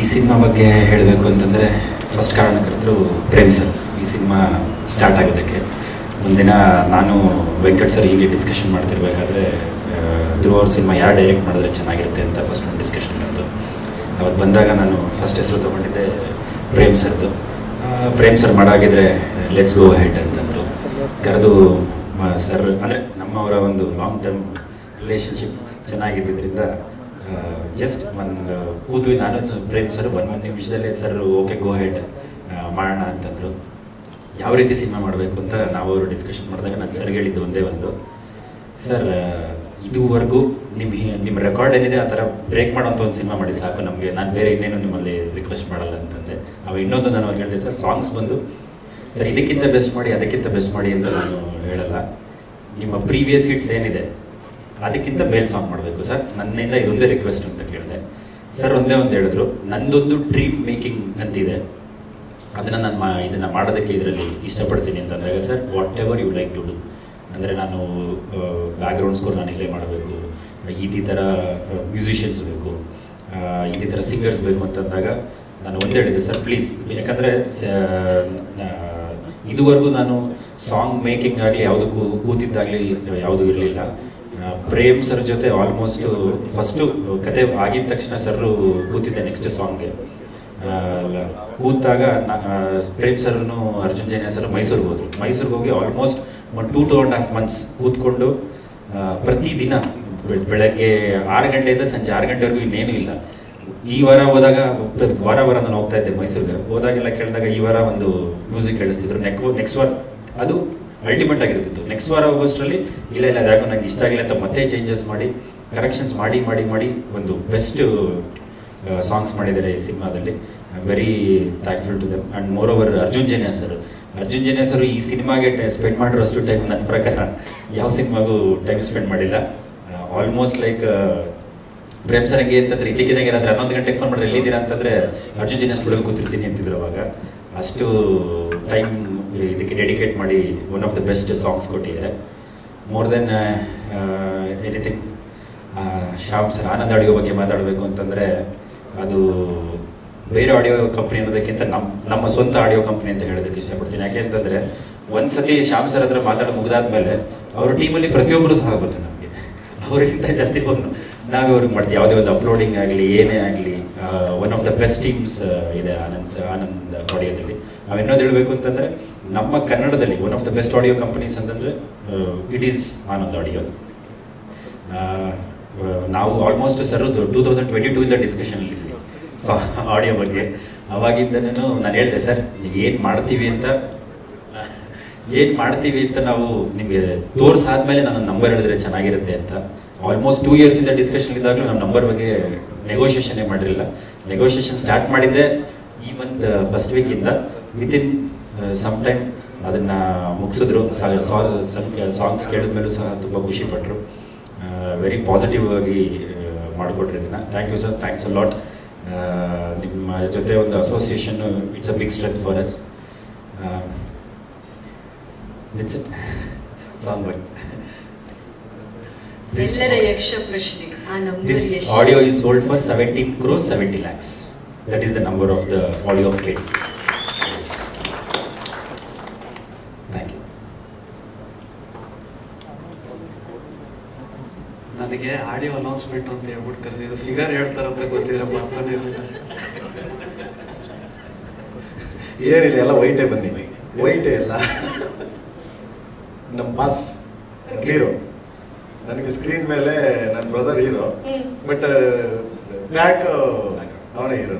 ಈ ಸಿನಿಮಾ ಬಗ್ಗೆ ಹೇಳಬೇಕು ಅಂತಂದರೆ ಫಸ್ಟ್ ಕಾರಣಕರ್ತರು ಪ್ರೇಮ್ ಸರ್. ಈ ಸಿನಿಮಾ ಸ್ಟಾರ್ಟ್ ಆಗೋದಕ್ಕೆ ಒಂದಿನ ನಾನು ವೆಂಕಟ್ ಸರ್ ಹೀಗೆ ಡಿಸ್ಕಷನ್ ಮಾಡ್ತಿರ್ಬೇಕಾದ್ರೆ ಧ್ರುವ ಅವ್ರ ಸಿನಿಮಾ ಯಾರು ಡೈರೆಕ್ಟ್ ಮಾಡಿದ್ರೆ ಚೆನ್ನಾಗಿರುತ್ತೆ ಅಂತ ಫಸ್ಟ್ ಒಂದು ಡಿಸ್ಕಷನ್ ಬಂತು. ಅವತ್ತು ಬಂದಾಗ ನಾನು ಫಸ್ಟ್ ಹೆಸರು ತೊಗೊಂಡಿದ್ದೆ ಪ್ರೇಮ್ ಸರ್ದು. ಪ್ರೇಮ್ ಸರ್ ಮಾಡಾಗಿದ್ರೆ ಲೆಟ್ಸ್ ಗೋ ಹೆಡ್ ಅಂತಂದರು. ಕರೆದು ಸರ್ ಅಂದರೆ ನಮ್ಮವರ ಒಂದು ಲಾಂಗ್ ಟರ್ಮ್ ರಿಲೇಷನ್ಶಿಪ್ ಚೆನ್ನಾಗಿದ್ದರಿಂದ ಜಸ್ಟ್ ಒಂದು ಕೂದ್ವಿ ನಾನು ಪ್ರೇಮ್ ಸರ್ ಒಂದು ನಿಮಿಷದಲ್ಲೇ ಸರ್ ಓಕೆ ಗೋ ಹೆಡ್ ಮಾಡೋಣ ಅಂತಂದರು. ಯಾವ ರೀತಿ ಸಿನಿಮಾ ಮಾಡಬೇಕು ಅಂತ ನಾವು ಅವರು ಡಿಸ್ಕಷನ್ ಮಾಡಿದಾಗ ನಾನು ಸರ್ಗೆ ಹೇಳಿದ್ದು ಒಂದೇ ಒಂದು, ಸರ್ ಇದುವರೆಗೂ ನಿಮ್ಮ ರೆಕಾರ್ಡ್ ಏನಿದೆ ಆ ಥರ ಬ್ರೇಕ್ ಮಾಡೋಂಥ ಒಂದು ಸಿನಿಮಾ ಮಾಡಿ ಸಾಕು ನಮಗೆ, ನಾನು ಬೇರೆ ಇನ್ನೇನು ನಿಮ್ಮಲ್ಲಿ ರಿಕ್ವೆಸ್ಟ್ ಮಾಡಲ್ಲ ಅಂತಂದೆ. ಅವ ಇನ್ನೊಂದು ನಾನು ಅವ್ರಿಗೆ ಹೇಳಿದೆ, ಸರ್ ಸಾಂಗ್ಸ್ ಬಂದು ಸರ್ ಇದಕ್ಕಿಂತ ಬೆಸ್ಟ್ ಮಾಡಿ ಅದಕ್ಕಿಂತ ಬೆಸ್ಟ್ ಮಾಡಿ ಅಂತ ನಾನು ಹೇಳಲ್ಲ, ನಿಮ್ಮ ಪ್ರೀವಿಯಸ್ ಹಿಟ್ಸ್ ಏನಿದೆ ಅದಕ್ಕಿಂತ ಮೇಲ್ ಸಾಂಗ್ ಮಾಡಬೇಕು ಸರ್, ನನ್ನಿಂದ ಇದೊಂದೇ ರಿಕ್ವೆಸ್ಟ್ ಅಂತ ಕೇಳಿದೆ. ಸರ್ ಒಂದೇ ಒಂದು ಹೇಳಿದ್ರು, ನಂದೊಂದು ಡ್ರೀಮ್ ಮೇಕಿಂಗ್ ಅಂತಿದೆ, ಅದನ್ನು ನಾನು ಇದನ್ನು ಮಾಡೋದಕ್ಕೆ ಇದರಲ್ಲಿ ಇಷ್ಟಪಡ್ತೀನಿ ಅಂತಂದಾಗ, sir whatever you like to do, ಅಂದರೆ ನಾನು ಬ್ಯಾಕ್ಗ್ರೌಂಡ್ ಸ್ಕೋರ್ ನಾನು ಇಲ್ಲೇ ಮಾಡಬೇಕು, ಈ ಥರ ಮ್ಯೂಸಿಷಿಯನ್ಸ್ ಬೇಕು, ಈ ಥರ ಸಿಂಗರ್ಸ್ ಬೇಕು ಅಂತಂದಾಗ ನಾನು ಒಂದೇ ಹೇಳಿದೆ, ಸರ್ ಪ್ಲೀಸ್, ಯಾಕಂದರೆ ಇದುವರೆಗೂ ನಾನು ಸಾಂಗ್ ಮೇಕಿಂಗ್ ಆಗಲಿ ಯಾವುದಕ್ಕೂ ಕೂತಿದ್ದಾಗಲಿ ಯಾವುದೂ ಇರಲಿಲ್ಲ. ಪ್ರೇಮ್ ಸರ್ ಜೊತೆ ಆಲ್ಮೋಸ್ಟ್ ಫಸ್ಟು ಕತೆ ಆಗಿದ ತಕ್ಷಣ ಸರ್ರು ಕೂತಿದ್ದೆ ನೆಕ್ಸ್ಟ್ ಸಾಂಗ್ಗೆ. ಕೂತಾಗ ಪ್ರೇಮ್ ಸರ್ನು ಅರ್ಜುನ್ ಜೈನ ಸರ್ ಮೈಸೂರಿಗೆ ಹೋದರು. ಮೈಸೂರಿಗೆ ಹೋಗಿ ಆಲ್ಮೋಸ್ಟ್ ಒಂದು 2.5 months ಕೂತ್ಕೊಂಡು ಪ್ರತಿದಿನ ಬೆಳಗ್ಗೆ 6 ಗಂಟೆಯಿಂದ ಸಂಜೆ 6 ಗಂಟೆವರೆಗೂ ಇನ್ನೇನು ಇಲ್ಲ. ಈ ವಾರ ಹೋದಾಗ ವಾರ ನಾನು ಹೋಗ್ತಾ ಇದ್ದೆ ಮೈಸೂರಿಗೆ, ಹೋದಾಗೆಲ್ಲ ಕೇಳಿದಾಗ ಈ ವಾರ ಒಂದು ಮ್ಯೂಸಿಕ್ ಕೇಳಿಸ್ತಿದ್ರು, ನೆಕ್ಸ್ಟ್ ವಾರ ಅದು ಅಲ್ಟಿಮೇಟ್ ಆಗಿರ್ತಿತ್ತು. ನೆಕ್ಸ್ಟ್ ವಾರ ಹೋಗೋಷ್ಟರಲ್ಲಿ ಇಲ್ಲ ಯಾಕೋ ನಂಗೆ ಇಷ್ಟ ಆಗಿಲ್ಲ ಅಂತ ಮತ್ತೆ ಚೇಂಜಸ್ ಮಾಡಿ ಕರೆಕ್ಷನ್ಸ್ ಮಾಡಿ ಮಾಡಿ ಮಾಡಿ ಒಂದು ಬೆಸ್ಟ್ ಸಾಂಗ್ಸ್ ಮಾಡಿದ್ದಾರೆ ಈ ಸಿನಿಮಾದಲ್ಲಿ. I am very thankful to them. And moreover Arjun Janya sir ಈ ಸಿನಿಮಾಗೆ ಸ್ಪೆಂಡ್ ಮಾಡಿರೋಷ್ಟು ಟೈಮ್ ನನ್ನ ಪ್ರಕಾರ ಯಾವ ಸಿನಿಮಾಗೂ ಟೈಮ್ ಸ್ಪೆಂಡ್ ಮಾಡಿಲ್ಲ. ಆಲ್ಮೋಸ್ಟ್ ಲೈಕ್ ಪ್ರೇಮ್ ಸರ್ ಹಂಗೆ ಅಂತಂದ್ರೆ ಇದಕ್ಕಿದಂಗೆ ಏನಾದ್ರೆ 11 ಗಂಟೆಗೆ ಫೋನ್ ಮಾಡಿದ್ರೆ ಎಲ್ಲಿದ್ದೀರಾ ಅಂತಂದರೆ ಅರ್ಜುನ್ ಜೈನ ಸ್ಟುಡಿಯೋಗೆ ಕೂತಿರ್ತೀನಿ ಅಂತಿದ್ರು. ಅವಾಗ ಅಷ್ಟು ಟೈಮ್ ಇದಕ್ಕೆ ಡೆಡಿಕೇಟ್ ಮಾಡಿ one of the best songs ಕೊಟ್ಟಿದ್ದಾರೆ. More than anything Shyam sir Anand audio ಬಗ್ಗೆ ಮಾತಾಡಬೇಕು ಅಂತಂದರೆ ಅದು ಬೇರೆ ಆಡಿಯೋ ಕಂಪ್ನಿ ಅನ್ನೋದಕ್ಕಿಂತ ನಮ್ಮ ಸ್ವಂತ ಆಡಿಯೋ ಕಂಪ್ನಿ ಅಂತ ಹೇಳೋದಕ್ಕೆ ಇಷ್ಟಪಡ್ತೀನಿ. ಯಾಕೆ ಅಂತಂದರೆ ಒಂದ್ಸತಿ ಶ್ಯಾಮ್ ಸರ್ ಹತ್ರ ಮಾತಾಡೋ ಮುಗಿದಾದ್ಮೇಲೆ ಅವ್ರ ಟೀಮಲ್ಲಿ ಪ್ರತಿಯೊಬ್ಬರು ಸಹ ಗೊತ್ತು ನಮಗೆ, ಅವರಿಗಿಂತ ಜಾಸ್ತಿ ಬಂದು ನಾವೇ ಅವ್ರಿಗೆ ಮಾಡ್ತೀವಿ. ಯಾವುದೇ ಒಂದು ಅಪ್ಲೋಡಿಂಗ್ ಆಗಲಿ ಏನೇ ಆಗಲಿ one of the best teams ಇದೆ ಆನಂದ್ ಆಡಿಯೋದಲ್ಲಿ. ನಾವೇನೋದು ಹೇಳಬೇಕು ಅಂತಂದರೆ ನಮ್ಮ ಕನ್ನಡದಲ್ಲಿ one of the best audio companies ಅಂತಂದರೆ ಇಟ್ ಈಸ್ ಆನಂದ್ ಆಡಿಯೋ. ನಾವು ಆಲ್ಮೋಸ್ಟ್ ಸರ್ 2022 ಡಿಸ್ಕಷನಲ್ಲಿ ಇದ್ವಿ ಆಡಿಯೋ ಬಗ್ಗೆ. ಅವಾಗಿಂದನೂ ನಾನು ಹೇಳಿದೆ, ಸರ್ ಏನು ಮಾಡ್ತೀವಿ ಅಂತ ನಾವು ನಿಮಗೆ ತೋರಿಸಾದ್ಮೇಲೆ ನಾನು ನಂಬರ್ ಹೇಳಿದ್ರೆ ಚೆನ್ನಾಗಿರುತ್ತೆ ಅಂತ. ಆಲ್ಮೋಸ್ಟ್ 2 years ಡಿಸ್ಕಷನ್ ಇದ್ದಾಗಲೂ ನಮ್ಮ ನಂಬರ್ ಬಗ್ಗೆ ನೆಗೋಷಿಯೇಷನ್ನೇ ಮಾಡಿರಲಿಲ್ಲ. ನೆಗೋಷಿಯೇಷನ್ ಸ್ಟಾರ್ಟ್ ಮಾಡಿದ್ದೆ ಈ ಮಂತ್ ಫಸ್ಟ್ ವೀಕಿಂದ. ವಿತಿನ್ ಸಮ್ ಟೈಮ್ ಅದನ್ನು ಮುಗಿಸಿದ್ರು. ಸಾಂಗ್ಸ್ ಕೇಳಿದ್ಮೇಲೂ ಸಹ ತುಂಬ ಖುಷಿಪಟ್ಟರು. ವೆರಿ ಪಾಸಿಟಿವ್ ಆಗಿ ಮಾಡಿಕೊಟ್ರಿ ಇದನ್ನು. Thank you sir, thanks a lot. ನಿಮ್ಮ ಜೊತೆ ಒಂದು ಅಸೋಸಿಯೇಷನ್ನು it's a big strength for us. That's it song bye. This audio is sold for 17 crores 70 lakhs. That is the number of the audio of Kate. Thank you. ನನಗೆ audio announcement ಅಂತ ಹೇಳ್ಬಿಟ್ಟು ಕರೆದಿದ್ದು, figure ಹೇಳ್ತಾರಂತ ಗೊತ್ತಿದ್ರೆ ಬರ್ತಾನೆ ಇರಲಿಲ್ಲ. ಏನಿಲ್ಲ, ಎಲ್ಲ ವೈಟೇ ಬನ್ನಿ, ವೈಟೇ ಎಲ್ಲ ನಮ್ಮ ಬಾಸ್ ಹೀರೋ. ನನಗೆ ಸ್ಕ್ರೀನ್ ಮೇಲೆ ನನ್ನ ಬ್ರದರ್ ಹೀರೋ, ಬಟ್ ಬ್ಯಾಕ್ ಅವನೇ ಹೀರೋ.